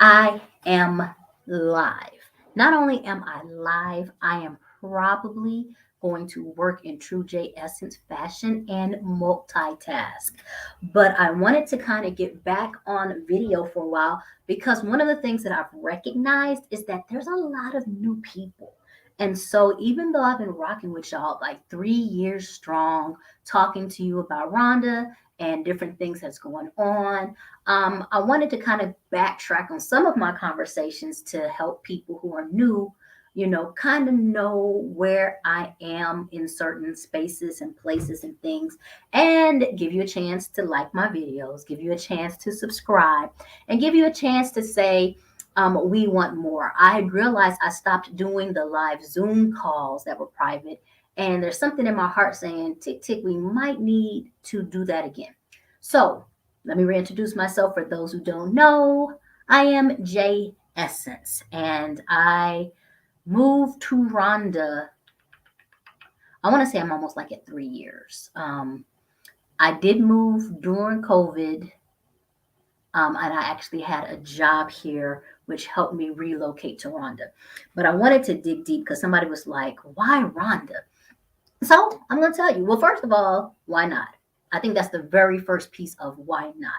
I am live. Not only am I live, I am probably going to work in true J Essence fashion and multitask. But I wanted to kind of get back on video for a while because one of the things that I've recognized is that there's a lot of new people. And so, even though I've been rocking with y'all like 3 years strong, talking to you about Rhonda and different things that's going on, I wanted to kind of backtrack on some of my conversations to help people who are new, kind of know where I am in certain spaces and places and things, and give you a chance to like my videos, give you a chance to subscribe, and give you a chance to say, we want more. I realized I stopped doing the live Zoom calls that were private, and there's something in my heart saying, tick, tick, we might need to do that again. So, let me reintroduce myself for those who don't know. I am J Essence and I moved to Rwanda. I want to say I'm almost like at 3 years. I did move during COVID, and I actually had a job here, which helped me relocate to Rwanda. But I wanted to dig deep because somebody was like, why Rwanda? So I'm going to tell you. Well, first of all, why not? I think that's the very first piece of why not.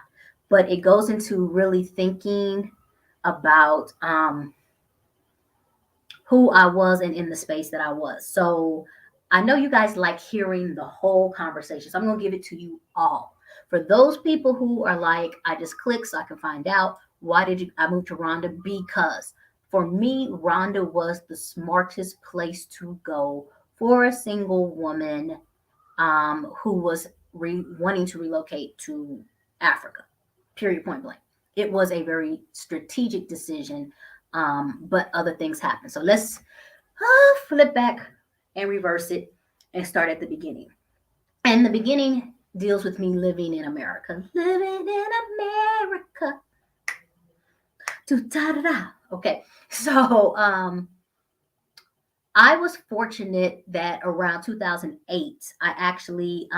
But it goes into really thinking about who I was and in the space that I was. So I know you guys like hearing the whole conversation. So I'm going to give it to you all. For those people who are like, I just click so I can find out why did I move to Rhonda? Because for me, Rhonda was the smartest place to go for a single woman who was wanting to relocate to Africa. Period, point blank. It was a very strategic decision, but other things happened. So let's flip back and reverse it and start at the beginning. And the beginning deals with me living in America. Living in America. Okay, so I was fortunate that around 2008, I actually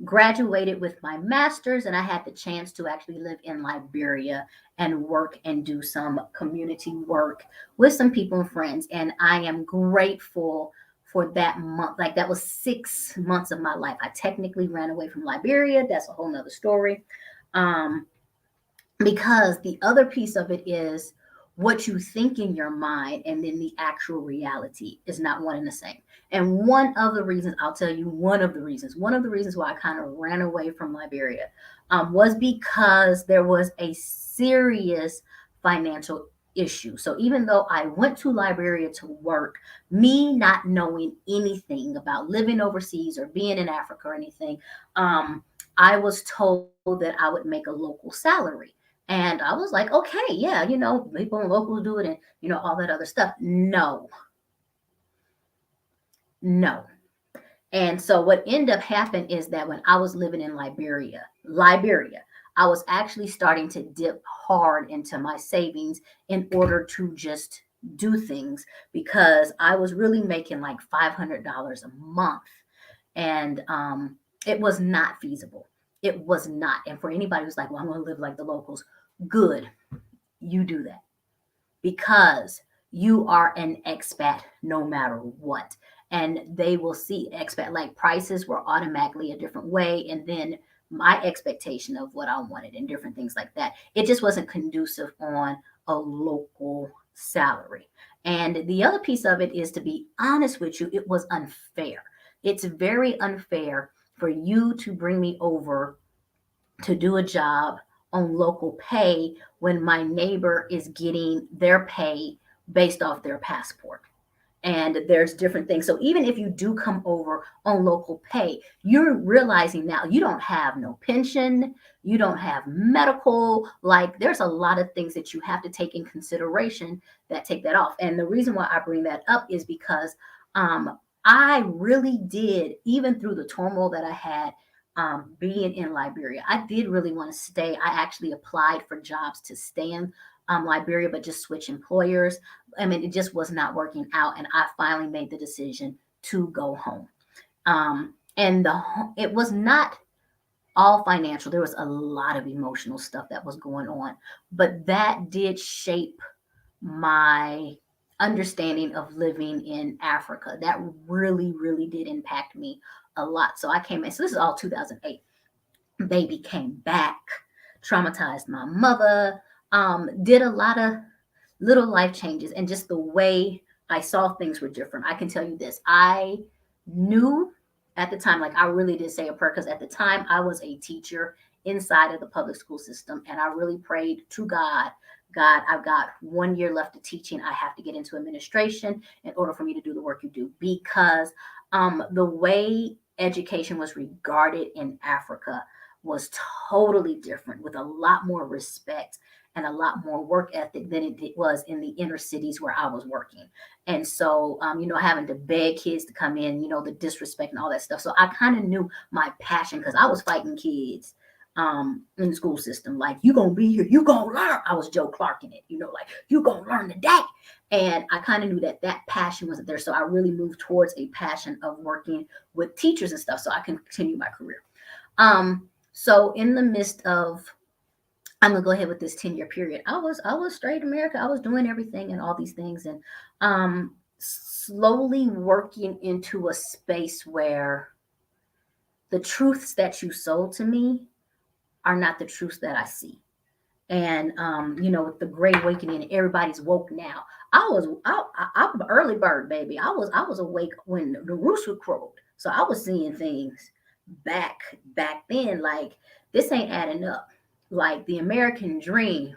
graduated with my master's and I had the chance to actually live in Liberia and work and do some community work with some people and friends. And I am grateful for that month. Like that was 6 months of my life. I technically ran away from Liberia. That's a whole nother story. Um, because the other piece of it is what you think in your mind and then the actual reality is not one and the same. And one of the reasons, I'll tell you one of the reasons why I kind of ran away from Liberia was because there was a serious financial issue. So even though I went to Liberia to work, me not knowing anything about living overseas or being in Africa or anything, I was told that I would make a local salary. And I was like, okay, yeah, people and locals do it and, all that other stuff. No, no. And so what ended up happening is that when I was living in Liberia, I was actually starting to dip hard into my savings in order to just do things because I was really making like $500 a month. And it was not feasible. It was not. And for anybody who's like, well, I'm going to live like the locals, good, you do that because you are an expat no matter what. And they will see expat, like prices were automatically a different way. And then my expectation of what I wanted and different things like that, it just wasn't conducive on a local salary. And the other piece of it is to be honest with you, it was unfair. It's very unfair for you to bring me over to do a job on local pay when my neighbor is getting their pay based off their passport. And there's different things. So even if you do come over on local pay, you're realizing now you don't have no pension, you don't have medical. Like there's a lot of things that you have to take in consideration that take that off. And the reason why I bring that up is because I really did, even through the turmoil that I had being in Liberia, I did really want to stay. I actually applied for jobs to stay in Liberia, but just switch employers. I mean, it just was not working out, and I finally made the decision to go home. And it was not all financial. There was a lot of emotional stuff that was going on, but that did shape my understanding of living in Africa. That really, really did impact me a lot. So I came in, so this is all 2008. Baby came back, traumatized my mother, did a lot of little life changes, and just the way I saw things were different. I can tell you this, I knew at the time, like I really did say a prayer, because at the time I was a teacher inside of the public school system, and I really prayed to God. God, I've got 1 year left of teaching. I have to get into administration in order for me to do the work you do, because the way education was regarded in Africa was totally different, with a lot more respect and a lot more work ethic than it was in the inner cities where I was working. And so, having to beg kids to come in, the disrespect and all that stuff. So I kind of knew my passion, because I was fighting kids in the school system. Like, you gonna be here, you gonna learn. I was Joe Clark in it, like, you gonna learn today. And I kind of knew that that passion wasn't there. So I really moved towards a passion of working with teachers and stuff so I can continue my career. So in the midst of, I'm gonna go ahead with this 10-year period, I was straight America. I was doing everything and all these things, and slowly working into a space where the truths that you sold to me are not the truths that I see. And with the Great Awakening, everybody's woke now. I'm an early bird, baby. I was awake when the rooster crowed, so I was seeing things back back then. Like, this ain't adding up. Like, the American dream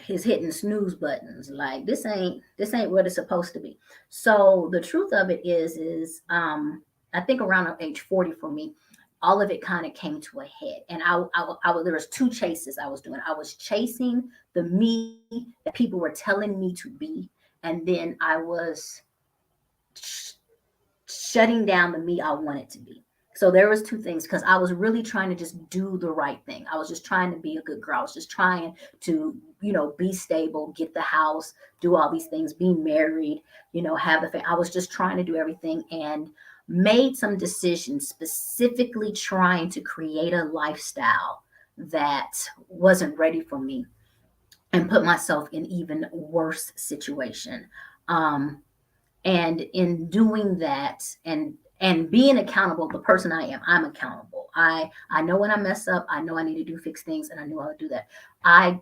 is hitting snooze buttons. Like, this ain't what it's supposed to be. So the truth of it is, I think around age 40 for me, all of it kind of came to a head. And there was two chases I was doing. I was chasing the me that people were telling me to be, and then I was shutting down the me I wanted to be. So there was two things, because I was really trying to just do the right thing. I was just trying to be a good girl. I was just trying to, be stable, get the house, do all these things, be married, have the family. I was just trying to do everything, and made some decisions specifically trying to create a lifestyle that wasn't ready for me, and put myself in even worse situation. Um, and in doing that, and being accountable, the person I am, I'm accountable. I know when I mess up, I know I need to do fix things, and I knew I would do that. I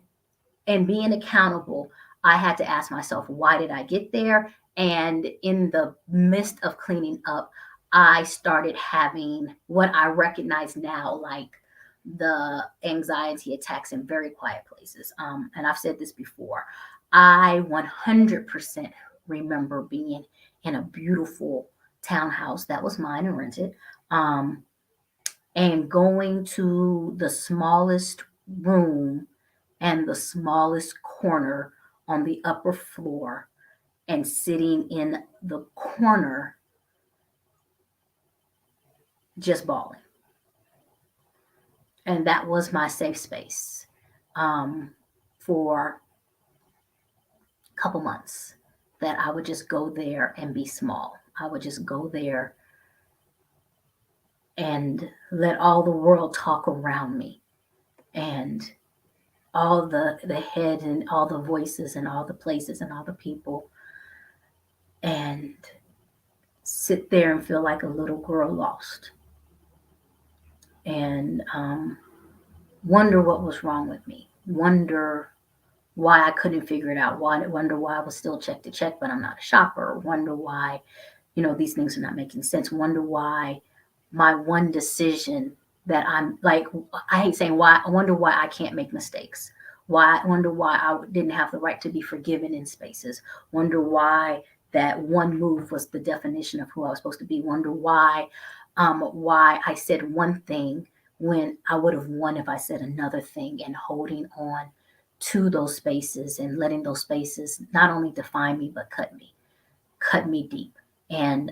And being accountable, I had to ask myself, why did I get there? And in the midst of cleaning up, I started having what I recognize now, like the anxiety attacks in very quiet places. And I've said this before. I 100% remember being in a beautiful townhouse that was mine and rented, um, and going to the smallest room and the smallest corner on the upper floor, and sitting in the corner just bawling. And that was my safe space, um, for a couple months, that I would just go there and be small. I would just go there and let all the world talk around me, and all the head and all the voices and all the places and all the people, and sit there and feel like a little girl lost, and wonder what was wrong with me, wonder why I couldn't figure it out, wonder why I was still check to check but I'm not a shopper, wonder why these things are not making sense, wonder why my one decision, that I'm like, I hate saying why, I wonder why I can't make mistakes, why I wonder why I didn't have the right to be forgiven in spaces, wonder why that one move was the definition of who I was supposed to be, wonder why I said one thing when I would have won if I said another thing, and holding on to those spaces and letting those spaces not only define me but cut me deep. And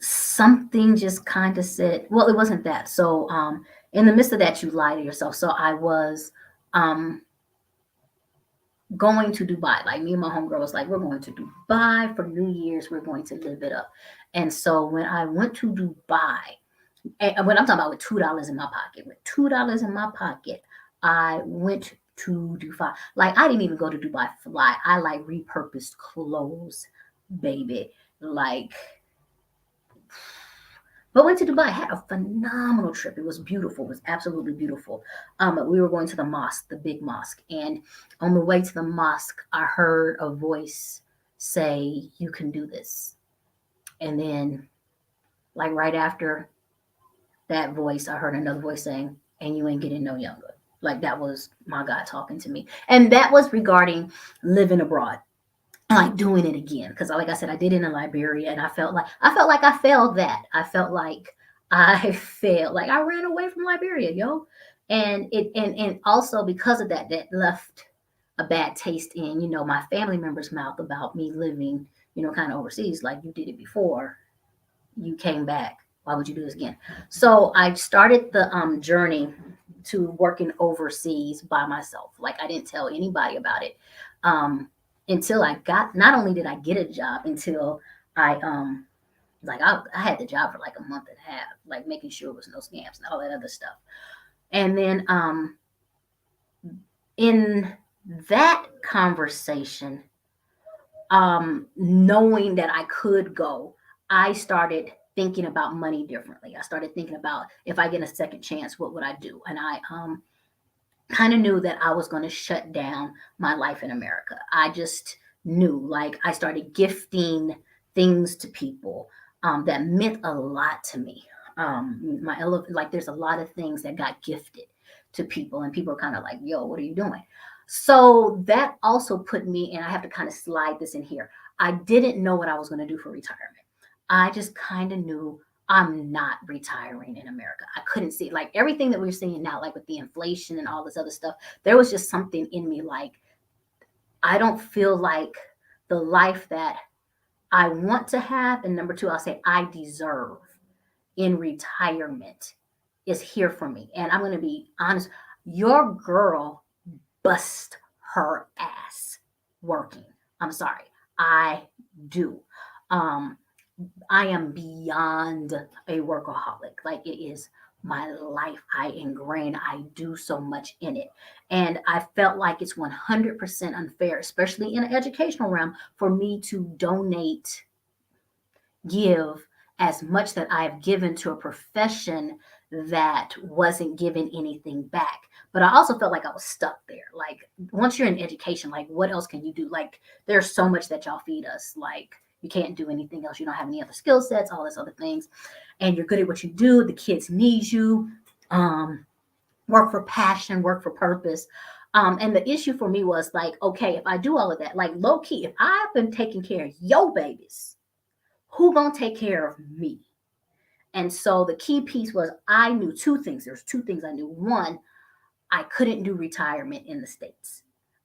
something just kind of said, well, it wasn't that. So in the midst of that, you lie to yourself. So I was um going to Dubai. Like me and my homegirl was like, we're going to Dubai for New Year's. We're going to live it up. And so when I went to Dubai, and when I'm talking about with $2 in my pocket, with $2 in my pocket, I went to Dubai. Like I didn't even go to Dubai fly. I like repurposed clothes, baby. Like, but went to Dubai. Had a phenomenal trip. It was beautiful. It was absolutely beautiful. We were going to the mosque, the big mosque, and on the way to the mosque, I heard a voice say, "You can do this." And then, like right after that voice, I heard another voice saying, "And you ain't getting no younger." Like that was my God talking to me, and that was regarding living abroad, like doing it again. Because, like I said, I did it in Liberia, and I felt like I failed that. I felt like I failed, like I ran away from Liberia, yo, and also because of that, that left a bad taste in my family members' mouth about me living, kind of overseas. Like you did it before, you came back. Why would you do this again? So I started the journey to working overseas by myself. Like I didn't tell anybody about it um, until I got. Not only did I get a job, until I I had the job for like a month and a half, like making sure it was no scams and all that other stuff. And then in that conversation, knowing that I could go, I started thinking about money differently. I started thinking about if I get a second chance, what would I do? And I kind of knew that I was going to shut down my life in America. I just knew, like, I started gifting things to people that meant a lot to me. Like, there's a lot of things that got gifted to people, and people are kind of like, yo, what are you doing? So that also put me, and I have to kind of slide this in here. I didn't know what I was going to do for retirement. I just kind of knew I'm not retiring in America. I couldn't see like everything that we're seeing now, like with the inflation and all this other stuff. There was just something in me like I don't feel like the life that I want to have. And number two, I'll say I deserve in retirement is here for me. And I'm going to be honest, your girl bust her ass working. I'm sorry. I do. Um, I am beyond a workaholic. Like it is my life. I ingrain, I do so much in it. And I felt like it's 100% unfair, especially in an educational realm, for me to donate, give as much that I've given to a profession that wasn't given anything back. But I also felt like I was stuck there. Like once you're in education, like what else can you do? Like there's so much that y'all feed us. Like you can't do anything else. You don't have any other skill sets, all this other things. And you're good at what you do. The kids need you. Um, Work for passion, work for purpose. And the issue for me was like, okay, if I do all of that, like low key, if I've been taking care of your babies, who gonna take care of me? And so the key piece was I knew two things. There's two things I knew. One, I couldn't do retirement in the States.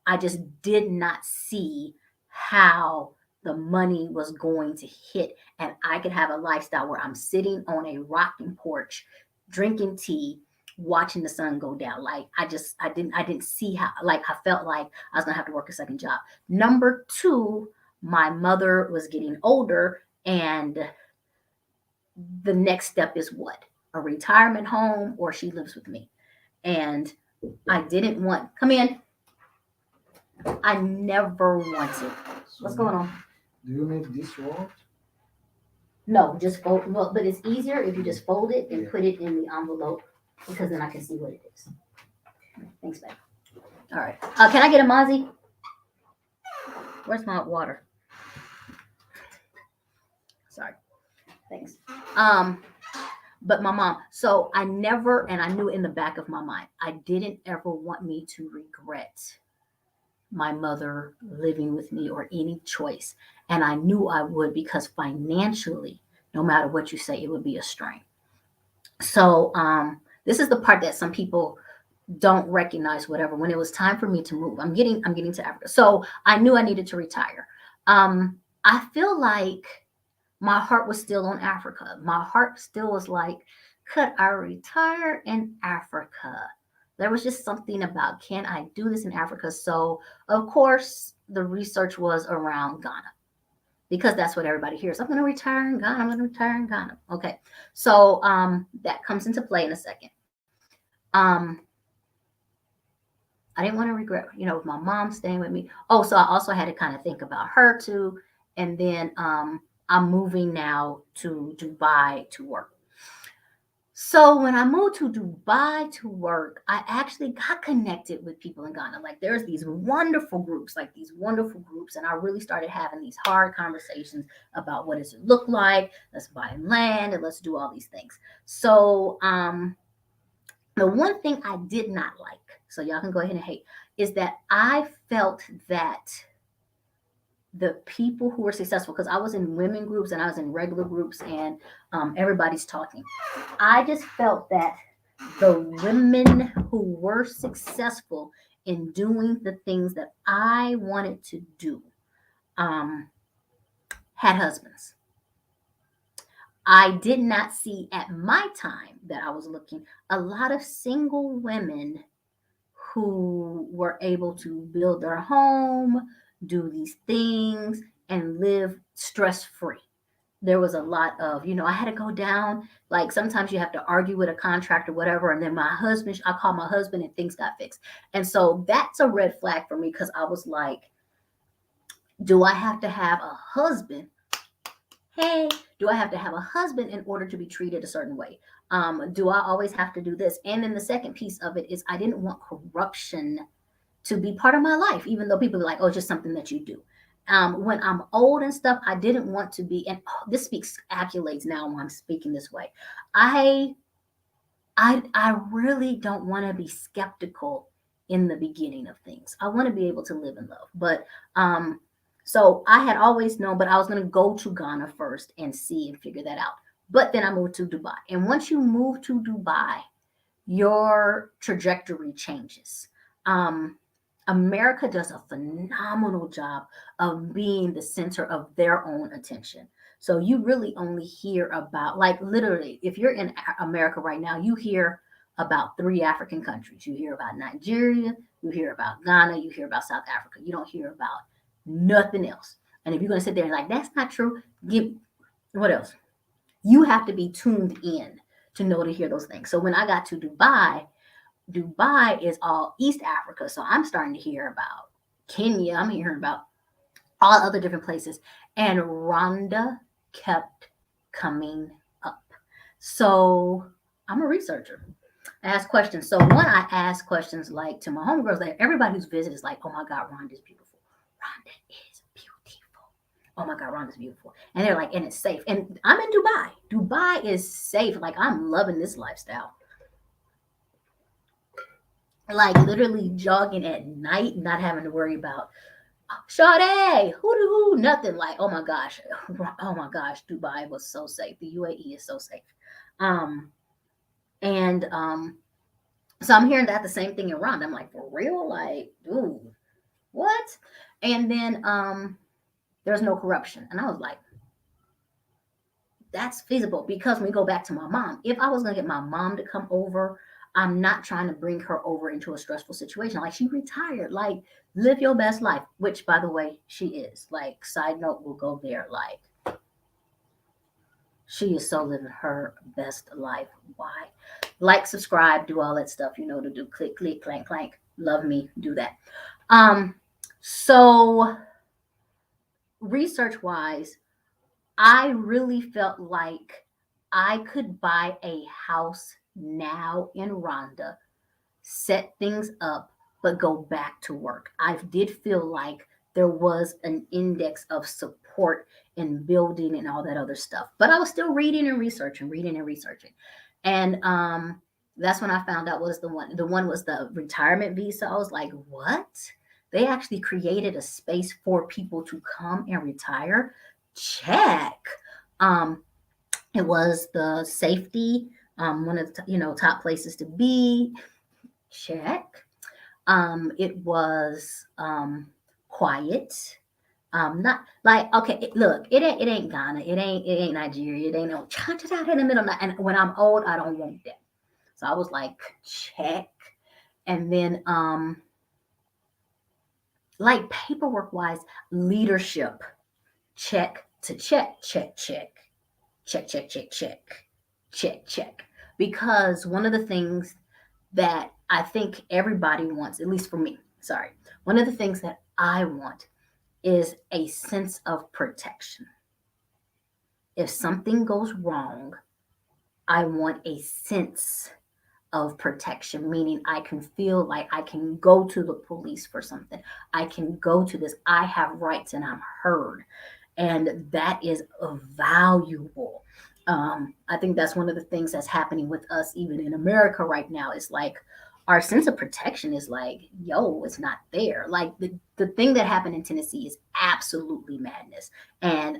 I just did not see how the money was going to hit and I could have a lifestyle where I'm sitting on a rocking porch, drinking tea, watching the sun go down. Like I didn't see how, like I felt like I was gonna have to work a second job. Number two, my mother was getting older and the next step is what? A retirement home or she lives with me. And I didn't want, come in. I never wanted. So What's going on? do you need this word? No, just fold. Well, but it's easier if you just fold it and Yeah. put it in the envelope because then I can see what it is. Thanks, babe. All right. Can I get a Mozzie? Where's my water? Sorry. Thanks. Um, but my mom. So I never, and I knew in the back of my mind, I didn't ever want me to regret my mother living with me or any choice. And I knew I would because financially, no matter what you say, it would be a strain. So this is the part that some people don't recognize, whatever. When it was time for me to move, I'm getting to Africa. So I knew I needed to retire. I feel like my heart was still on Africa. My heart still was like, could I retire in Africa? There was just something about, can I do this in Africa? So, of course, the research was around Ghana because that's what everybody hears. I'm going to retire in Ghana. I'm going to retire in Ghana. Okay. So, that comes into play in a second. Um, I didn't want to regret, with my mom staying with me. Oh, so I also had to kind of think about her too. And then I'm moving now to Dubai to work. So when I moved to Dubai to work, I actually got connected with people in Ghana. Like there's these wonderful groups, and I really started having these hard conversations about what does it look like? Let's buy land and let's do all these things. So the one thing I did not like, so y'all can go ahead and hate, is that I felt that the people who were successful, because I was in women groups and I was in regular groups, and everybody's talking. I just felt that the women who were successful in doing the things that I wanted to do um, had husbands. I did not see at my time that I was looking a lot of single women who were able to build their home, do these things, and live stress free. There was a lot of, I had to go down. Like sometimes you have to argue with a contract or whatever. And then I called my husband and things got fixed. And so that's a red flag for me because I was like, do I have to have a husband? Hey, do I have to have a husband in order to be treated a certain way? Do I always have to do this? And then the second piece of it is I didn't want corruption to be part of my life, even though people are like, oh, it's just something that you do. When I'm old and stuff, I didn't want to be, and this speaks accolades now when I'm speaking this way. I I really don't want to be skeptical in the beginning of things. I want to be able to live in love. But so I had always known, but I was going to go to Ghana first and see and figure that out. But then I moved to Dubai. And once you move to Dubai, your trajectory changes. Um, America does a phenomenal job of being the center of their own attention. So you really only hear about, like, literally, if you're in America right now, you hear about three African countries. You hear about Nigeria, you hear about Ghana, you hear about South Africa. You don't hear about nothing else. And if you're going to sit there and like, that's not true, give what else? You have to be tuned in to know to hear those things. So when I got to Dubai, Dubai is all East Africa. So I'm starting to hear about Kenya. I'm hearing about all other different places. And Rwanda kept coming up. So I'm a researcher. I ask questions. So one, I ask questions like to my homegirls, like everybody who's visited is like, oh my God, Rwanda is beautiful. Rwanda is beautiful. Oh my God, Rwanda is beautiful. And they're like, and it's safe. And I'm in Dubai. Dubai is safe. Like I'm loving this lifestyle. Like literally jogging at night, not having to worry about Sade, who, nothing. Like, oh my gosh, Dubai was so safe. The UAE is so safe. Um, and so I'm hearing that the same thing in Rwanda. I'm like, for real? Like, dude, what? And then there's no corruption. And I was like, that's feasible because when we go back to my mom, if I was gonna get my mom to come over, I'm not trying to bring her over into a stressful situation. Like she retired, like live your best life, which by the way, she is. Like, side note, we'll go there. Like she is so living her best life. Why? Like, subscribe, do all that stuff, to do. Click, click, clank, clank. Love me, do that. So research wise, I really felt like I could buy a house now in Rwanda, set things up, but go back to work. I did feel like there was an index of support in building and all that other stuff. But I was still reading and researching, reading and researching. And that's when I found out was the one. The one was the retirement visa. I was like, what? They actually created a space for people to come and retire. Check. Um, it was the safety, one of the top places to be. Check. It was quiet. Not like, okay. Look, it ain't Ghana. It ain't Nigeria. It ain't no cha cha cha in the middle. And when I'm old, I don't want that. So I was like, check. And then like paperwork wise, leadership, check to check, check, check, check, check, check, check, check, check. Because one of the things that I think everybody wants, at least for me, sorry, one of the things that I want is a sense of protection. If something goes wrong, I want a sense of protection, meaning I can feel like I can go to the police for something. I can go to this. I have rights and I'm heard. And that is valuable. I think that's one of the things that's happening with us, even in America right now. Is like our sense of protection is like, yo, it's not there. Like the thing that happened in Tennessee is absolutely madness. And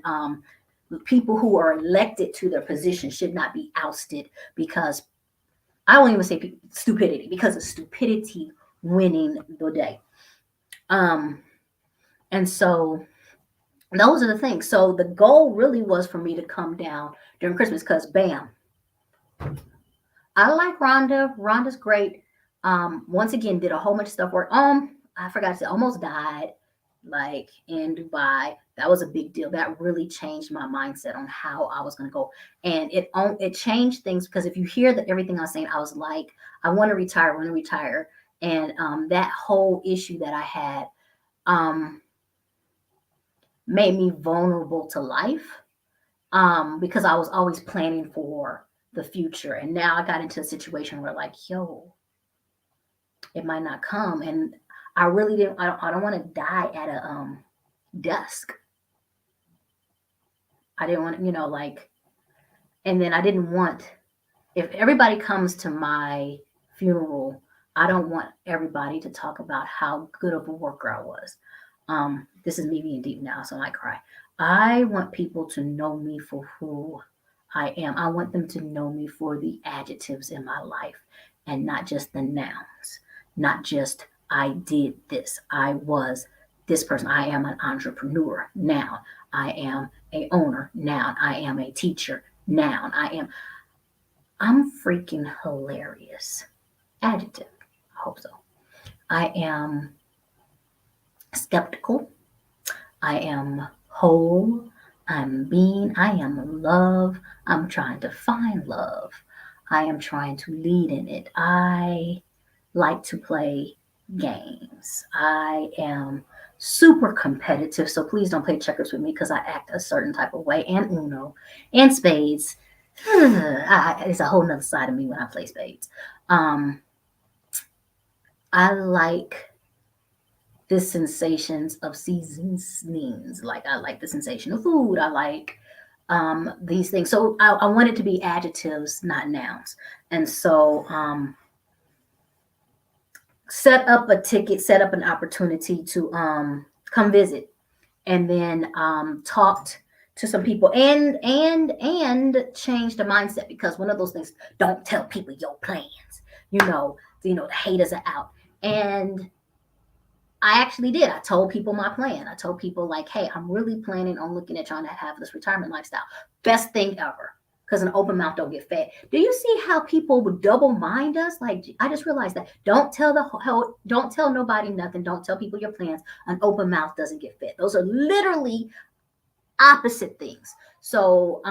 people who are elected to their position should not be ousted because I won't even say stupidity because of stupidity winning the day. Um, and so those are the things. So the goal really was for me to come down during Christmas because bam, I like Rhonda. Rhonda's great. Once again, did a whole bunch of stuff where I forgot to say, almost died like in Dubai. That was a big deal. That really changed my mindset on how I was going to go, and it changed things because if you hear that everything I was saying, I was like, I want to retire, I want to retire, and that whole issue that I had um, made me vulnerable to life because I was always planning for the future, and now I got into a situation where like, yo, it might not come, and I really didn't. I don't want to die at a desk. I didn't want, like, and then I didn't want, if everybody comes to my funeral, I don't want everybody to talk about how good of a worker I was. This is me being deep now, so I might cry. I want people to know me for who I am. I want them to know me for the adjectives in my life and not just the nouns, not just I did this, I was this person. I am an entrepreneur now. I am a owner now. I am a teacher now. I'm freaking hilarious. Adjective. I hope so. I am skeptical. I am whole. I'm being. I am love. I'm trying to find love. I am trying to lead in it. I like to play games. I am super competitive. So please don't play checkers with me because I act a certain type of way. And Uno and spades. It's a whole nother side of me when I play spades. Um, I like the sensations of seasonings. Like I like the sensation of food. I like these things. So I want it to be adjectives, not nouns. And so set up a ticket, set up an opportunity to come visit, and then talked to some people and change the mindset because one of those things, don't tell people your plans. You know, the haters are out. And I actually did. I told people my plan. I told people like, hey, I'm really planning on looking at trying to have this retirement lifestyle. Best thing ever. Because an open mouth don't get fed. Do you see how people would double mind us? Like I just realized that. Don't tell nobody nothing. Don't tell people your plans. An open mouth doesn't get fed. Those are literally opposite things. So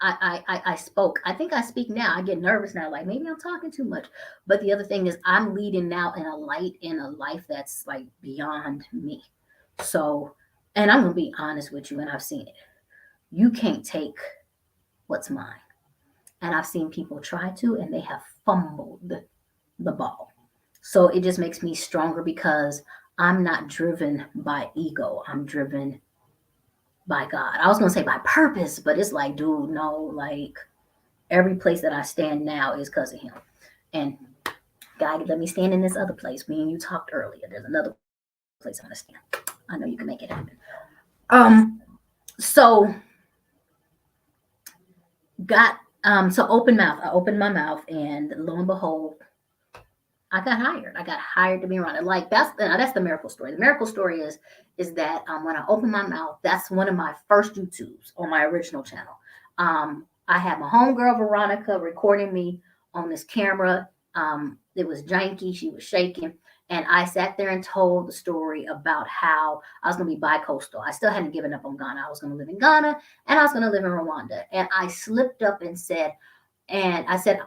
I spoke. I think I speak now. I get nervous now, like maybe I'm talking too much. But the other thing is I'm leading now in a light in a life that's like beyond me. So, and I'm gonna be honest with you, and I've seen it. You can't take what's mine. And I've seen people try to, and they have fumbled the ball. So it just makes me stronger because I'm not driven by ego. I'm driven by God. I was gonna say by purpose, but it's like, dude, no, like every place that I stand now is because of him. And God, let me stand in this other place. Me and you talked earlier. There's another place I want to stand. I know you can make it happen. So got so open mouth. I opened my mouth, and lo and behold, I got hired. I got hired to be around it. Like that's the miracle story. The miracle story is that when I opened my mouth, that's one of my first YouTubes on my original channel. I had my homegirl Veronica recording me on this camera. It was janky. She was shaking. And I sat there and told the story about how I was going to be bi-coastal. I still hadn't given up on Ghana. I was going to live in Ghana and I was going to live in Rwanda. And I slipped up and said,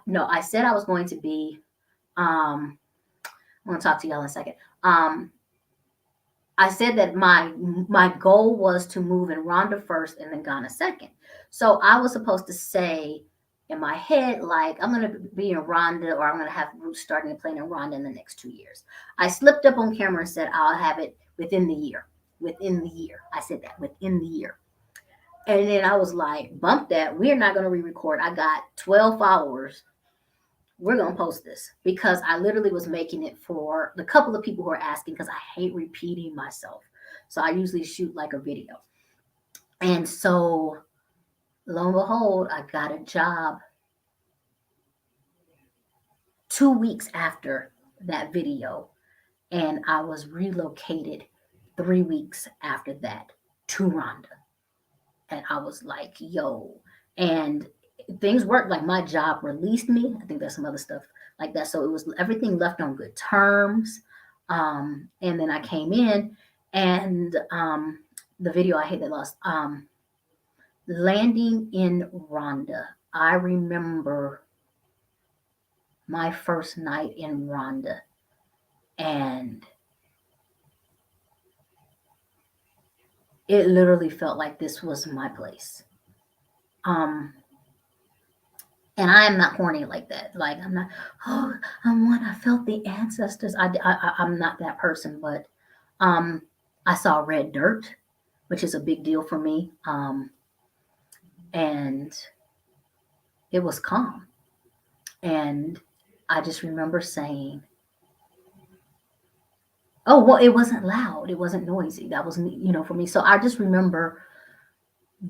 no, I said I was going to be, I'm going to talk to y'all in a second. I said that my goal was to move in Rwanda first and then Ghana second. So I was supposed to say in my head, like, I'm going to be in Rwanda, or I'm going to have roots starting to play in Rwanda in the next 2 years. I slipped up on camera and said I'll have it within the year. Within the year. I said that within the year. And then I was like, bump that. We're not going to re record. I got 12 followers. We're going to post this because I literally was making it for the couple of people who are asking because I hate repeating myself. So I usually shoot like a video. And so lo and behold, I got a job 2 weeks after that video. And I was relocated 3 weeks after that to Rwanda. And I was like, yo. And things worked. Like my job released me. I think there's some other stuff like that. So it was everything left on good terms. And then I came in and the video I hate that lost. Landing in Rwanda. I remember my first night in Rwanda and it literally felt like this was my place. Um, and I am not horny like that. Like I'm not. Oh, I'm one. I felt the ancestors. I'm not that person. But um, I saw red dirt, which is a big deal for me. And it was calm. And I just remember saying, "Oh, well, it wasn't loud. It wasn't noisy. That was for me." So I just remember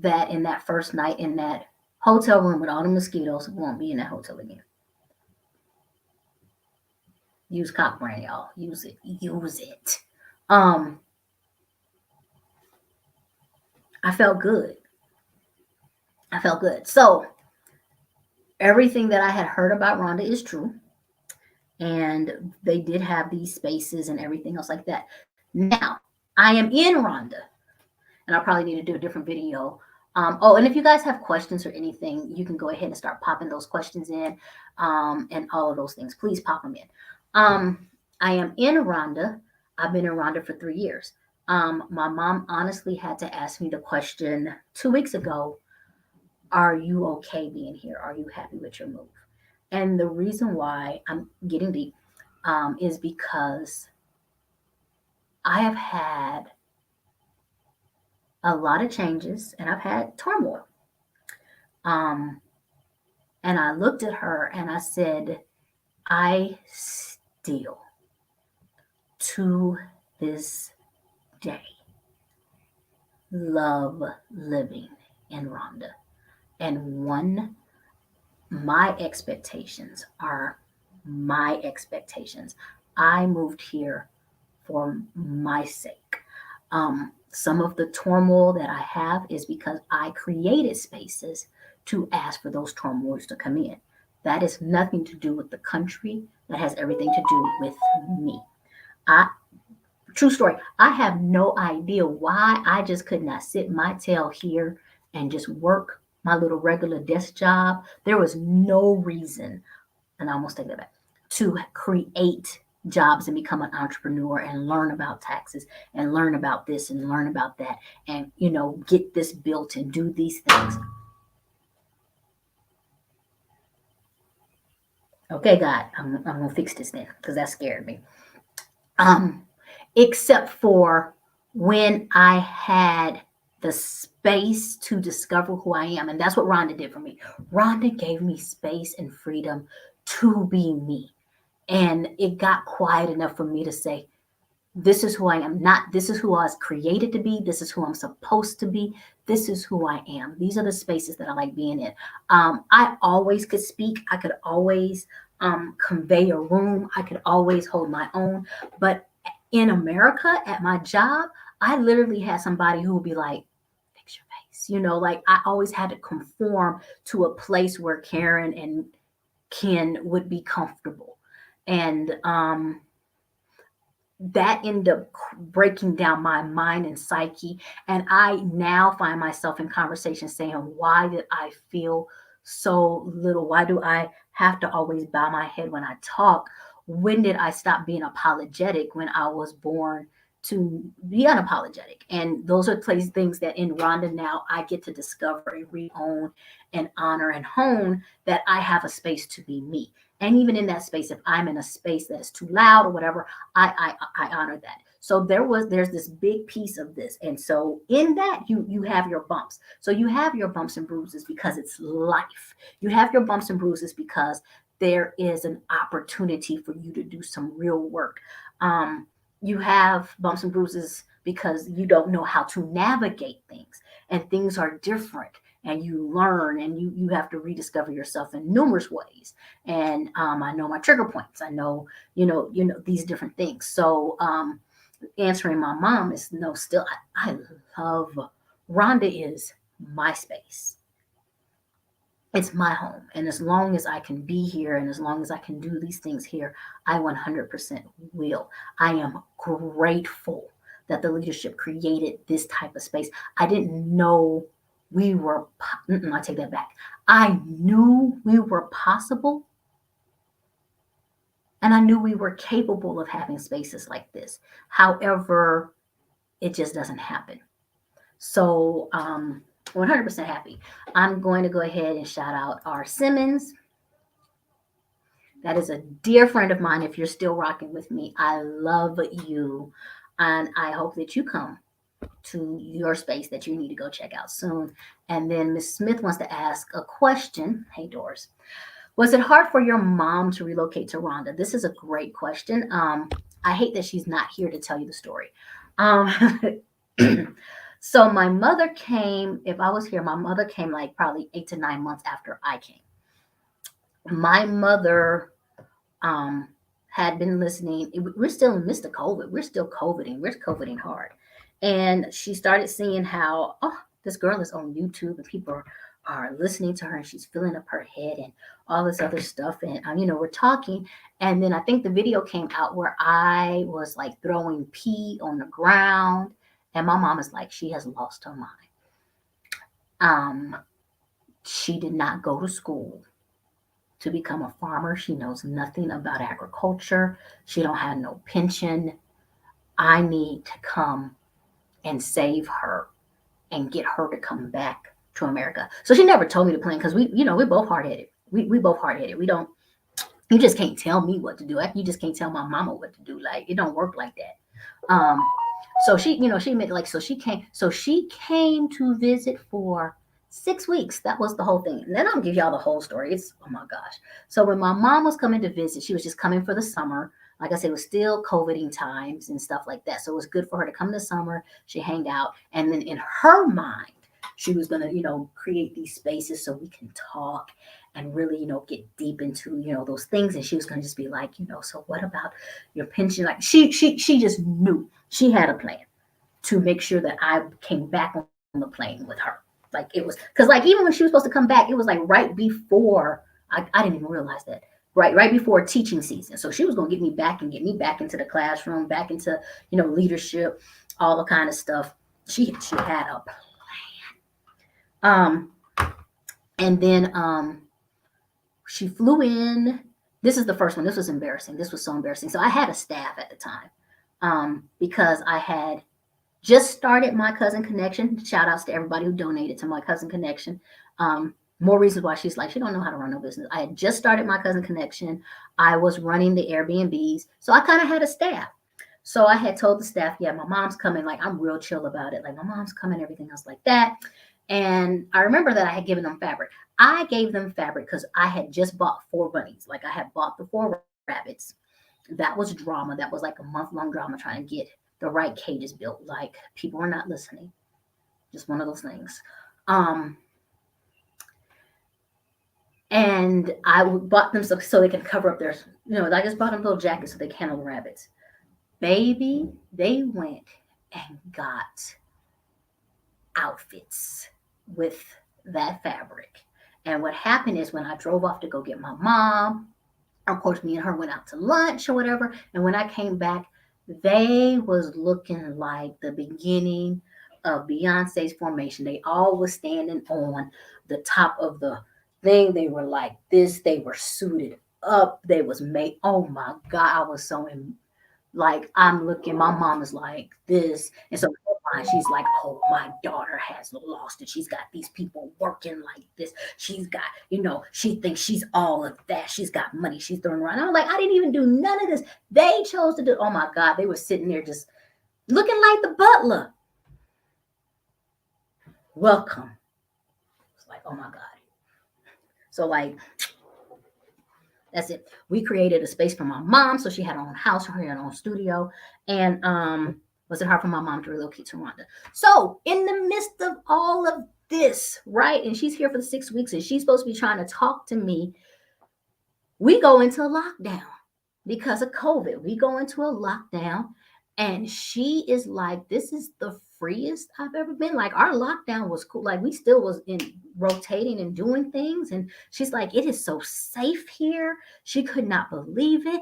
that in that first night in that hotel room with all the mosquitoes, won't be in that hotel again. Use cock brand, y'all. Use it. Use it. Um, I felt good. I felt good. So everything that I had heard about Rhonda is true. And they did have these spaces and everything else like that. Now, I am in Rhonda, and I'll probably need to do a different video. And if you guys have questions or anything, you can go ahead and start popping those questions in and all of those things. Please pop them in. I am in Rwanda. I've been in Rwanda for 3 years. My mom honestly had to ask me the question 2 weeks ago, are you okay being here? Are you happy with your move? And the reason why I'm getting deep is because I have had a lot of changes and I've had turmoil. Um, and I looked at her and I said, I still, to this day, love living in Rwanda. And my expectations are my expectations. I moved here for my sake. Some of the turmoil that I have is because I created spaces to ask for those turmoils to come in. That has nothing to do with the country. That has everything to do with me. I True story. I have no idea why I just could not sit my tail here and just work my little regular desk job. There was no reason, and I almost take that back, to create jobs and become an entrepreneur and learn about taxes and learn about this and learn about that and get this built and do these things. Okay, God, I'm gonna fix this then because that scared me. Um, except for when I had the space to discover who I am. And that's what Rhonda did for me. Rhonda gave me space and freedom to be me. And it got quiet enough for me to say, this is who I am. Not this is who I was created to be. This is who I'm supposed to be. This is who I am. These are the spaces that I like being in. I always could speak. I could always convey a room. I could always hold my own. But in America, at my job, I literally had somebody who would be like, fix your face. Like I always had to conform to a place where Karen and Ken would be comfortable. And that ended up breaking down my mind and psyche. And I now find myself in conversation saying, why did I feel so little? Why do I have to always bow my head when I talk? When did I stop being apologetic when I was born to be unapologetic? And those are things that in Rwanda now I get to discover and re-own and honor and hone, that I have a space to be me. And even in that space, if I'm in a space that is too loud or whatever, I honor that. So there's this big piece of this. And so in that, you have your bumps. So you have your bumps and bruises because it's life. You have your bumps and bruises because there is an opportunity for you to do some real work. You have bumps and bruises because you don't know how to navigate things, and things are different, and you learn, and you have to rediscover yourself in numerous ways. And I know my trigger points. I know, these different things. So answering my mom is no. Still, I love Rhonda is my space. It's my home, and as long as I can be here, and as long as I can do these things here, I 100% will. I am grateful that the leadership created this type of space. I didn't know we were. I take that back. I knew we were possible, and I knew we were capable of having spaces like this. However, it just doesn't happen. So, 100% happy. I'm going to go ahead and shout out R. Simmons. That is a dear friend of mine. If you're still rocking with me, I love you. And I hope that you come to your space that you need to go check out soon. And then Miss Smith wants to ask a question. Hey, Doris. Was it hard for your mom to relocate to Rwanda? This is a great question. I hate that she's not here to tell you the story. Um, so my mother came. If I was here, my mother came like probably 8 to 9 months after I came. My mother um, had been listening. We're still in the midst of COVID. We're still COVIDing. We're COVIDing hard. And she started seeing how, oh, this girl is on YouTube and people are listening to her, and she's filling up her head and all this other stuff. And, we're talking. And then I think the video came out where I was like throwing pee on the ground. And my mom is like, she has lost her mind. Um, she did not go to school to become a farmer. She knows nothing about agriculture. She don't have no pension. I need to come and save her and get her to come back to America. So she never told me to plan, because we're both hard headed. We both hard headed. We don't. You just can't tell me what to do. You just can't tell my mama what to do. Like, it don't work like that. So she made like, so she came to visit for 6 weeks. That was the whole thing. And then I'll give y'all the whole story. It's, oh my gosh. So when my mom was coming to visit, she was just coming for the summer. Like I said, it was still COVIDing times and stuff like that. So it was good for her to come this summer. She hanged out. And then in her mind, she was gonna, create these spaces so we can talk and really, get deep into, those things. And she was gonna just be like, so what about your pension? Like, she just knew she had a plan to make sure that I came back on the plane with her. Like, it was, because like even when she was supposed to come back, it was like right before, I didn't even realize that. Right before teaching season. So she was gonna get me back and get me back into the classroom, back into, leadership, all the kind of stuff. She had a plan. And then she flew in. This is the first one. This was embarrassing. This was so embarrassing. So I had a staff at the time, because I had just started my cousin connection. Shout outs to everybody who donated to my cousin connection. More reasons why she's like, she don't know how to run no business. I had just started my cousin connection. I was running the Airbnbs. So I kind of had a staff. So I had told the staff, yeah, my mom's coming. Like, I'm real chill about it. Like, my mom's coming, everything else like that. And I remember that I had given them fabric. I gave them fabric because I had just bought 4 bunnies. Like, I had bought the 4 rabbits. That was drama. That was like a month-long drama trying to get the right cages built. Like, people were not listening. Just one of those things. Um, and I bought them so they can cover up their, I just bought them little jackets so they can handle the rabbits. Baby, they went and got outfits with that fabric. And what happened is, when I drove off to go get my mom, Of course, me and her went out to lunch or whatever. And when I came back, they was looking like the beginning of Beyonce's formation. They all was standing on the top of the thing. They were like this. They were suited up. They was made. Oh my God, I was so like I'm looking, my mom is like this, and so in her mind, she's like, "Oh, my daughter has lost it. She's got these people working like this. She's got, she thinks she's all of that. She's got money. She's throwing around." I'm like, I didn't even do none of this. They chose to do. Oh my God, they were sitting there just looking like the butler. Welcome. It's like, oh my God. So like that's it. We created a space for my mom, so she had her own house, her own studio, and was it hard for my mom to relocate to Rwanda? So in the midst of all of this, right, and she's here for the 6 weeks, and she's supposed to be trying to talk to me. We go into a lockdown because of COVID. We go into a lockdown, and she is like, "This is the freest I've ever been." Like our lockdown was cool. Like we still was in rotating and doing things, and she's like, "It is so safe here." She could not believe it.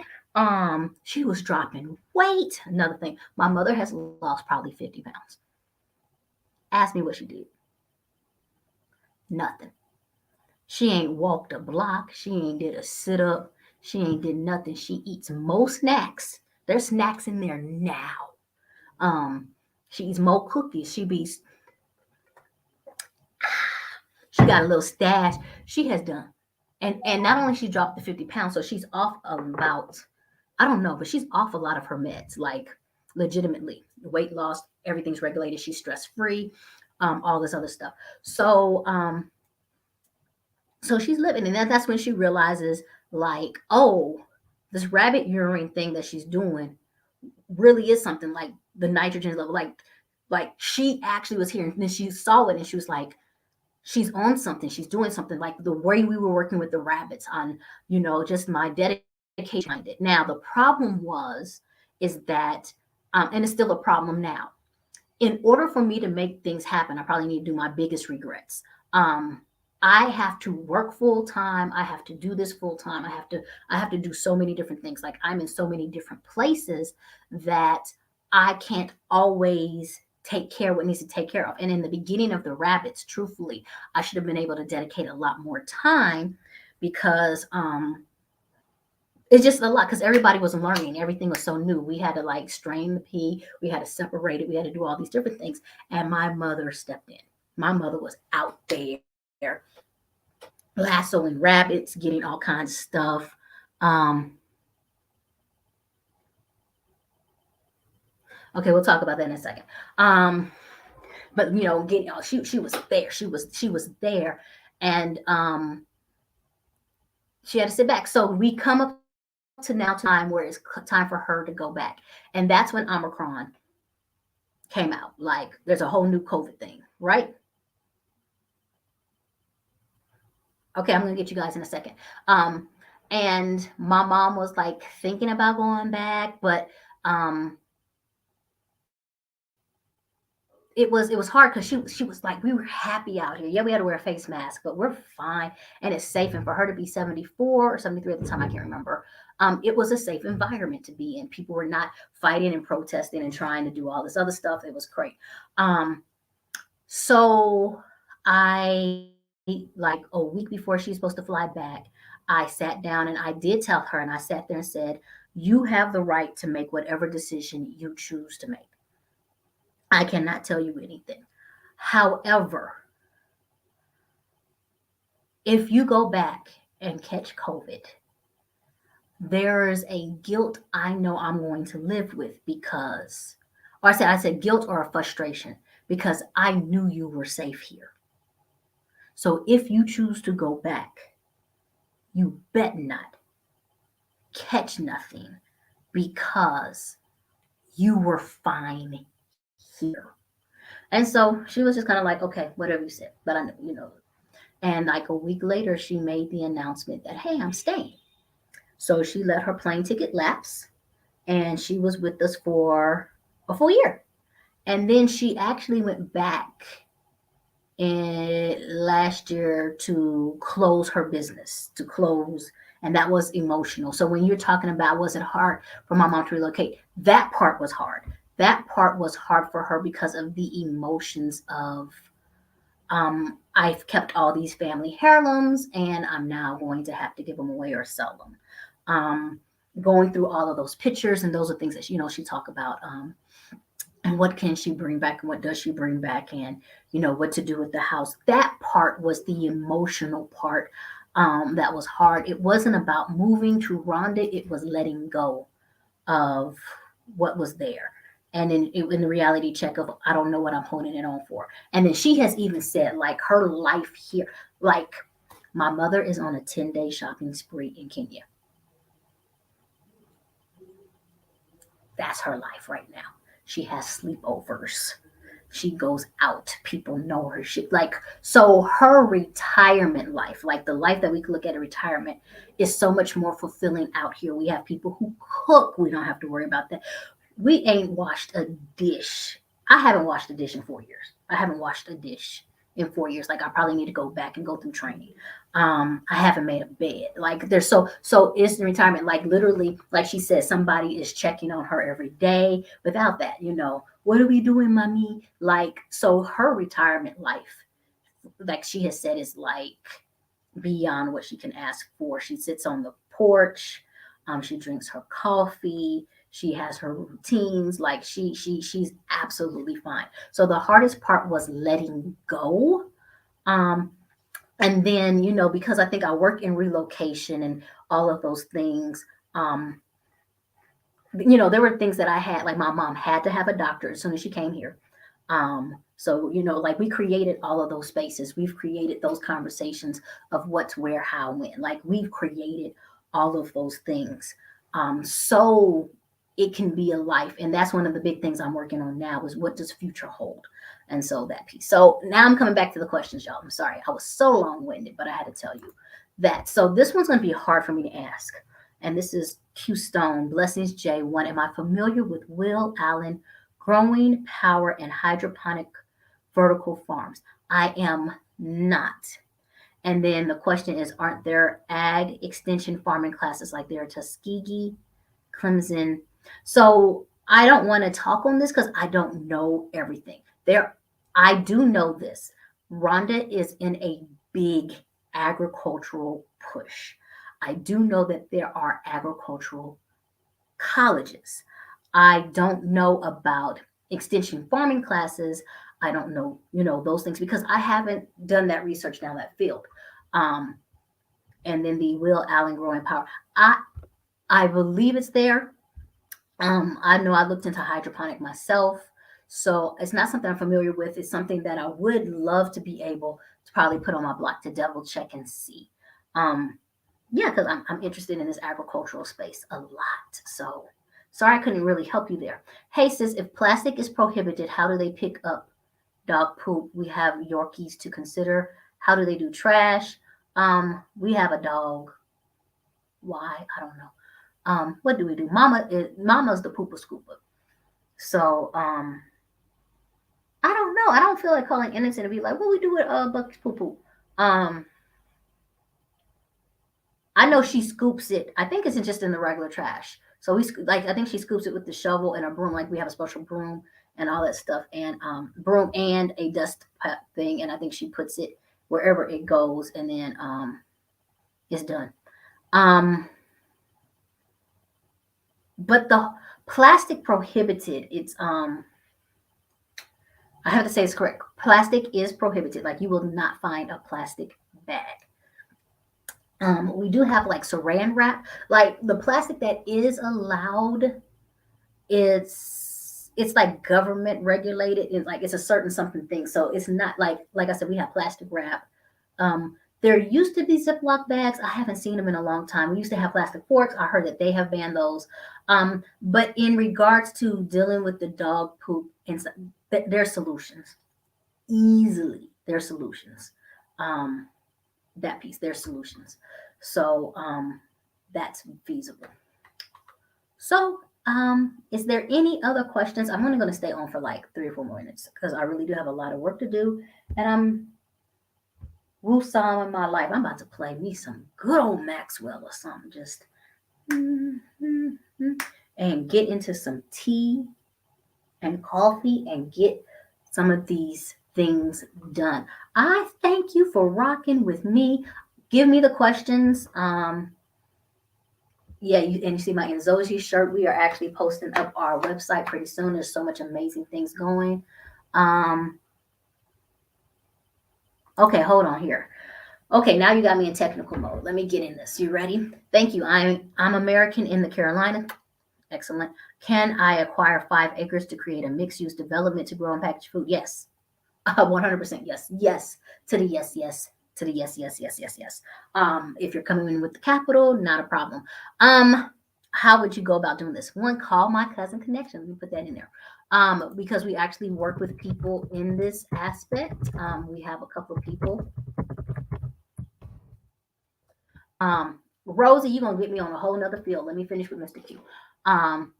She was dropping weight. Another thing, my mother has lost probably 50 pounds. Ask me what she did. Nothing. She ain't walked a block. She ain't did a sit up. She ain't did nothing. She eats most snacks. There's snacks in there now. Um, she eats more cookies. She got a little stash. She has done, and not only she dropped the 50 pounds, so she's off about, I don't know, but she's off a lot of her meds, like legitimately weight loss. Everything's regulated. She's stress free. All this other stuff. So she's living, and that's when she realizes, like, oh, this rabbit urine thing that she's doing really is something, like the nitrogen level, like she actually was here, and then she saw it, and she was like, she's on something, she's doing something, like the way we were working with the rabbits on, just my dedication behind it. Now the problem is that, and it's still a problem now, in order for me to make things happen, I probably need to do my biggest regrets. Um, I have to work full time. I have to do this full time. I have to do so many different things. Like I'm in so many different places that I can't always take care of what needs to take care of. And in the beginning of the rabbits, truthfully, I should have been able to dedicate a lot more time because it's just a lot, because everybody was learning. Everything was so new. We had to like strain the pea. We had to separate it. We had to do all these different things. And my mother stepped in. My mother was out there lassoing rabbits, getting all kinds of stuff. Um, okay, we'll talk about that in a second. But getting she was there. She was there, and she had to sit back. So we come up to now time where it's time for her to go back, and that's when Omicron came out. Like there's a whole new COVID thing, right? Okay, I'm gonna get you guys in a second. Um, and my mom was like thinking about going back, but um, it was hard because she was like, we were happy out here. Yeah, we had to wear a face mask, but we're fine and it's safe. And for her to be 74 or 73 at the time, I can't remember. It was a safe environment to be in. People were not fighting and protesting and trying to do all this other stuff. It was great. Um, so I, like a week before she's supposed to fly back, I sat down and I did tell her, and I sat there and said, "You have the right to make whatever decision you choose to make. I cannot tell you anything. However, if you go back and catch COVID, there's a guilt I know I'm going to live with because, or I said guilt or a frustration because I knew you were safe here. So if you choose to go back, you bet not catch nothing because you were fine here." And so she was just kind of like, "Okay, whatever you said," but I know. And like a week later, she made the announcement that, "Hey, I'm staying." So she let her plane ticket lapse, and she was with us for a full year. And then she actually went back last year to close her business, to close, and that was emotional. So when you're talking about was it hard for my mom to relocate, that part was hard. That part was hard for her because of the emotions of I've kept all these family heirlooms and I'm now going to have to give them away or sell them. Going through all of those pictures, and those are things that she talk about. And what can she bring back and what does she bring back, and what to do with the house. That part was the emotional part. That was hard. It wasn't about moving to Rwanda, it was letting go of what was there. And in the reality check of I don't know what I'm holding it on for. And then she has even said like her life here, like my mother is on a 10-day shopping spree in Kenya. That's her life right now. She has sleepovers. She goes out. People know her. She like so her retirement life, like the life that we could look at a retirement, is so much more fulfilling out here. We have people who cook. We don't have to worry about that. We ain't washed a dish. I haven't washed a dish in 4 years. I haven't washed a dish in 4 years. Like I probably need to go back and go through training. I haven't made a bed. Like there's so instant retirement. Like literally, like she said, somebody is checking on her every day. Without that, what are we doing, mommy? Like so, her retirement life, like she has said, is like beyond what she can ask for. She sits on the porch. She drinks her coffee. She has her routines. Like she's absolutely fine. So the hardest part was letting go. Um, and then because I think I work in relocation and all of those things. There were things that I had, like my mom had to have a doctor as soon as she came here. So, like we created all of those spaces. We've created those conversations of what's where, how, when. Like we've created all of those things. So it can be a life. And that's one of the big things I'm working on now is what does future hold? And so that piece. So now I'm coming back to the questions, y'all. I'm sorry. I was so long winded, but I had to tell you that. So this one's going to be hard for me to ask. And this is Q Stone. Blessings J1. Am I familiar with Will Allen growing power and hydroponic vertical farms? I am not. And then the question is, aren't there ag extension farming classes like there at Tuskegee, Clemson? So I don't want to talk on this because I don't know everything. I do know this. Rhonda is in a big agricultural push. I do know that there are agricultural colleges. I don't know about extension farming classes. I don't know, those things because I haven't done that research down that field. Um, and then the Will Allen growing power. I I believe it's there. I know I looked into hydroponic myself, so it's not something I'm familiar with. It's something that I would love to be able to probably put on my block to double check and see. Um, yeah, because I'm interested in this agricultural space a lot. So sorry I couldn't really help you there. Hey sis, if plastic is prohibited, how do they pick up dog poop? We have Yorkies to consider. How do they do trash? We have a dog. Why? I don't know. What do we do? Mama's the pooper scooper. So I don't know. I don't feel like calling innocent and be like, what we do with Bucky's poo poo. Um, I know she scoops it. I think it's just in the regular trash. So like I think she scoops it with the shovel and a broom. Like we have a special broom and all that stuff, and broom and a dust thing. And I think she puts it wherever it goes, and then it's done. Um, but the plastic prohibited. It's I have to say it's correct. Plastic is prohibited. Like you will not find a plastic bag. We do have like saran wrap. Like the plastic that is allowed, it's like government regulated. It's like it's a certain something thing. So it's not like I said, we have plastic wrap. There used to be Ziploc bags. I haven't seen them in a long time. We used to have plastic forks. I heard that they have banned those. But in regards to dealing with the dog poop, and there's solutions. Easily, there's solutions. Um, that piece, there's solutions. So that's feasible. So Is there any other questions? I'm only going to stay on for like 3 or 4 minutes because I really do have a lot of work to do, and I'm woosah in my life. I'm about to play me some good old Maxwell or something, just and get into some tea and coffee and get some of these things done. I thank you for rocking with me. Give me the questions. Yeah, and you see my Inzozi shirt. We are actually posting up our website pretty soon. There's so much amazing things going. Um, okay, hold on here. Okay, now you got me in technical mode. Let me get in this. You ready? Thank you. I'm American in the Carolina. Excellent. Can I acquire 5 acres to create a mixed-use development to grow and package food? Yes. 100% yes. Yes to the yes, yes to the yes, yes, yes, yes, yes. If you're coming in with the capital, not a problem. Um, how would you go about doing this? One, call my cousin connection. Let me put that in there. Because we actually work with people in this aspect. We have a couple of people. Rosie, you're gonna get me on a whole nother field. Let me finish with Mr. Q. Um,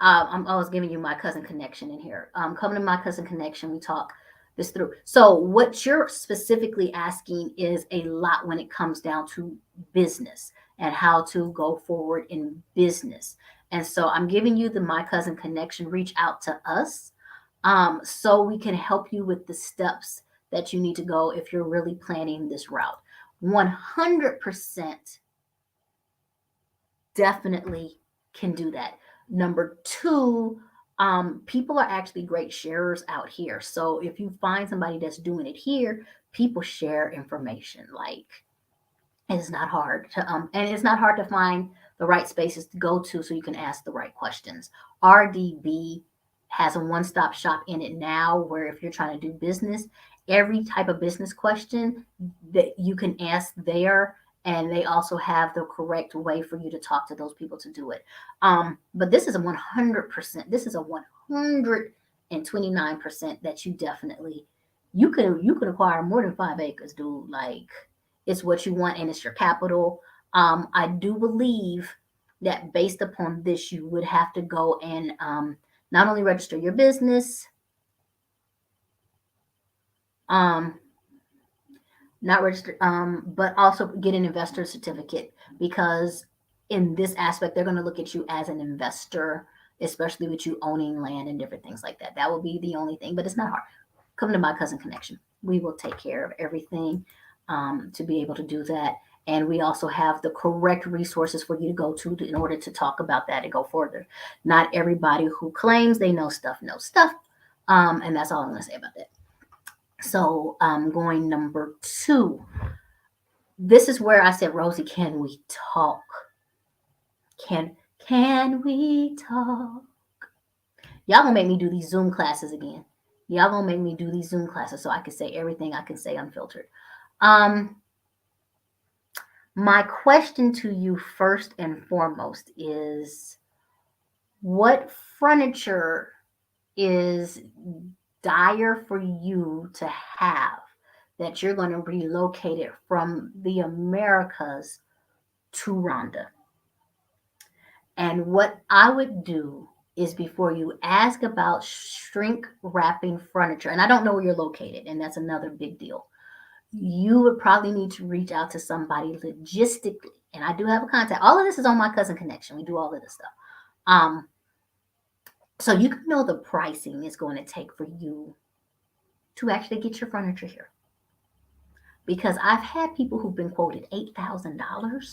I'm always giving you my cousin connection in here. Coming to my cousin connection, we talk this through. So what you're specifically asking is a lot when it comes down to business and how to go forward in business. And so I'm giving you the my cousin connection. Reach out to us, so we can help you with the steps that you need to go if you're really planning this route. 100% definitely can do that. Number two, people are actually great sharers out here. So if you find somebody that's doing it here, people share information. Like it's not hard to and it's not hard to find the right spaces to go to so you can ask the right questions. RDB has a one-stop shop in it now where if you're trying to do business, every type of business question that you can ask there, and they also have the correct way for you to talk to those people to do it. But this is a 100%, this is a 129% that you definitely you can acquire more than 5 acres, dude. Like it's what you want and it's your capital. I do believe that based upon this, you would have to go and not only register your business, um, not register, but also get an investor certificate because in this aspect, they're going to look at you as an investor, especially with you owning land and different things like that. That will be the only thing, but it's not hard. Come to my cousin connection. We will take care of everything to be able to do that. And we also have the correct resources for you to go to in order to talk about that and go further. Not everybody who claims they know stuff knows stuff. And that's all I'm going to say about that. So, going number two. This is where I said, Rosie, can we talk? Can we talk? Y'all gonna make me do these Zoom classes again. Y'all gonna make me do these Zoom classes so I can say everything I can say unfiltered. Um, my question to you first and foremost is what furniture is dire for you to have that you're going to relocate it from the Americas to Rwanda? And what I would do is before you ask about shrink wrapping furniture, and I don't know where you're located, and that's another big deal. You would probably need to reach out to somebody logistically. And I do have a contact. All of this is on my cousin connection. We do all of this stuff. Um, so you can know the pricing is going to take for you to actually get your furniture here. Because I've had people who've been quoted $8,000.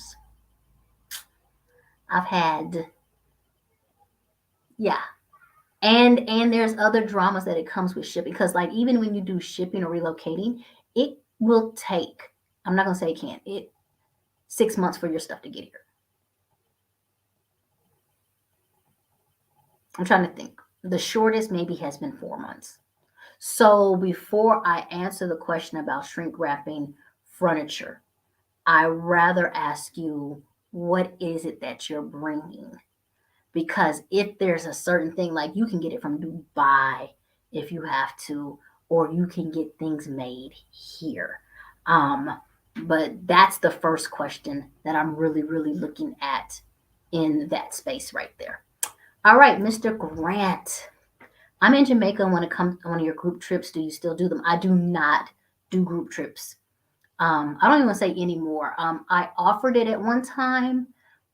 I've had, yeah, and there's other dramas that it comes with shipping because like even when you do shipping or relocating, it will take. I'm not gonna say it can't. It 6 months for your stuff to get here. I'm trying to think. The shortest maybe has been 4 months. So before I answer the question about shrink wrapping furniture, I rather ask you what is it that you're bringing? Because if there's a certain thing, like you can get it from Dubai if you have to, or you can get things made here. Um, But that's the first question that I'm really, really looking at in that space right there. All right, Mr. Grant. I'm in Jamaica and when it comes to one of your group trips, do you still do them? I do not do group trips. I don't even say anymore. I offered it at one time.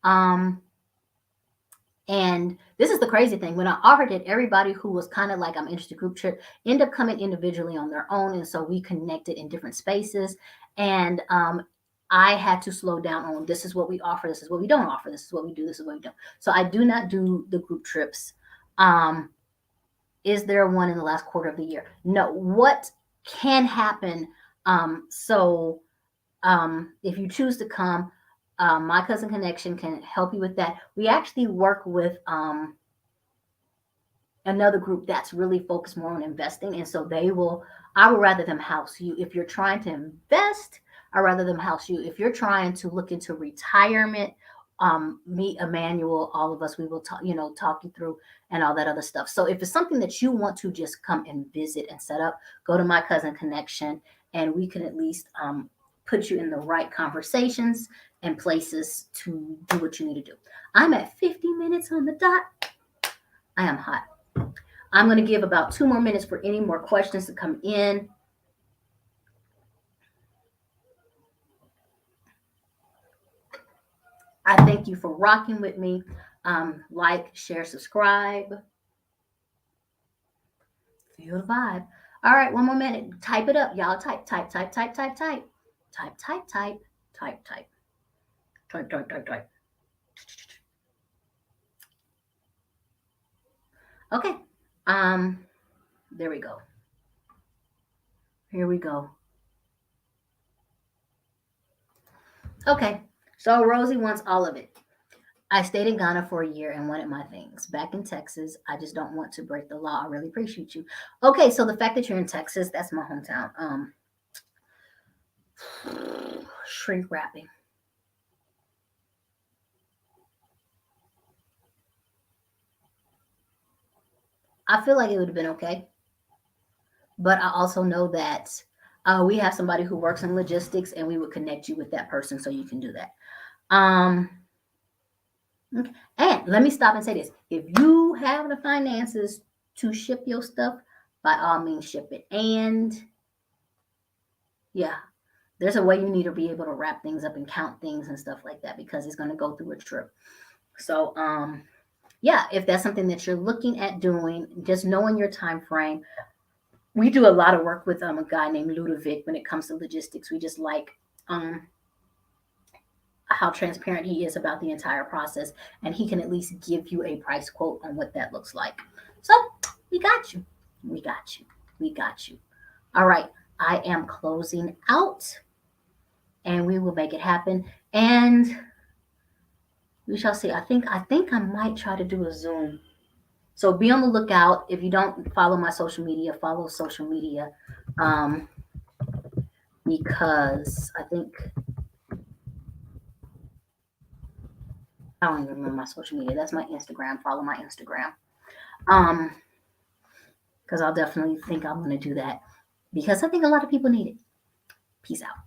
Um, and this is the crazy thing. When I offered it, everybody who was kind of like I'm interested group trip ended up coming individually on their own. And so we connected in different spaces. And I had to slow down on this is what we offer, this is what we don't offer, this is what we do, this is what we don't. So I do not do the group trips. Um, is there one in the last quarter of the year? No. What can happen? If you choose to come, my cousin connection can help you with that. We actually work with another group that's really focused more on investing, and so they will. I would rather them house you if you're trying to invest. I rather them house you if you're trying to look into retirement. Meet Emmanuel, all of us, we will talk, talk you through and all that other stuff. So if it's something that you want to just come and visit and set up, go to my cousin connection, and we can at least put you in the right conversations and places to do what you need to do. I'm at 50 minutes on the dot. I am hot. I'm going to give about 2 more minutes for any more questions to come in. I thank you for rocking with me. Like, share, subscribe. Feel the vibe. All right, 1 more minute. Type it up, y'all. Type, type, type, type, type, type. Type, type, type, type, type. Type, type, type, type. Okay. Um, there we go. Here we go. Okay. So Rosie wants all of it. I stayed in Ghana for a year and wanted my things. Back in Texas, I just don't want to break the law. I really appreciate you. Okay, so the fact that you're in Texas, that's my hometown. Shrink wrapping. I feel like it would have been okay, but I also know that we have somebody who works in logistics, and we would connect you with that person so you can do that. Um, okay. And let me stop and say this: if you have the finances to ship your stuff, by all means, ship it. And yeah, there's a way you need to be able to wrap things up and count things and stuff like that because it's going to go through a trip. So, yeah, if that's something that you're looking at doing, just knowing your time frame. We do a lot of work with a guy named Ludovic when it comes to logistics. We just like um, how transparent he is about the entire process, and he can at least give you a price quote on what that looks like. So we got you. We got you. We got you. All right. I am closing out, and we will make it happen. And we shall see. I think I might try to do a Zoom. So be on the lookout. If you don't follow my social media, follow social media. Um, because I think I don't even remember my social media. That's my Instagram. Follow my Instagram. Um, because I'll definitely think I'm gonna do that because I think a lot of people need it. Peace out.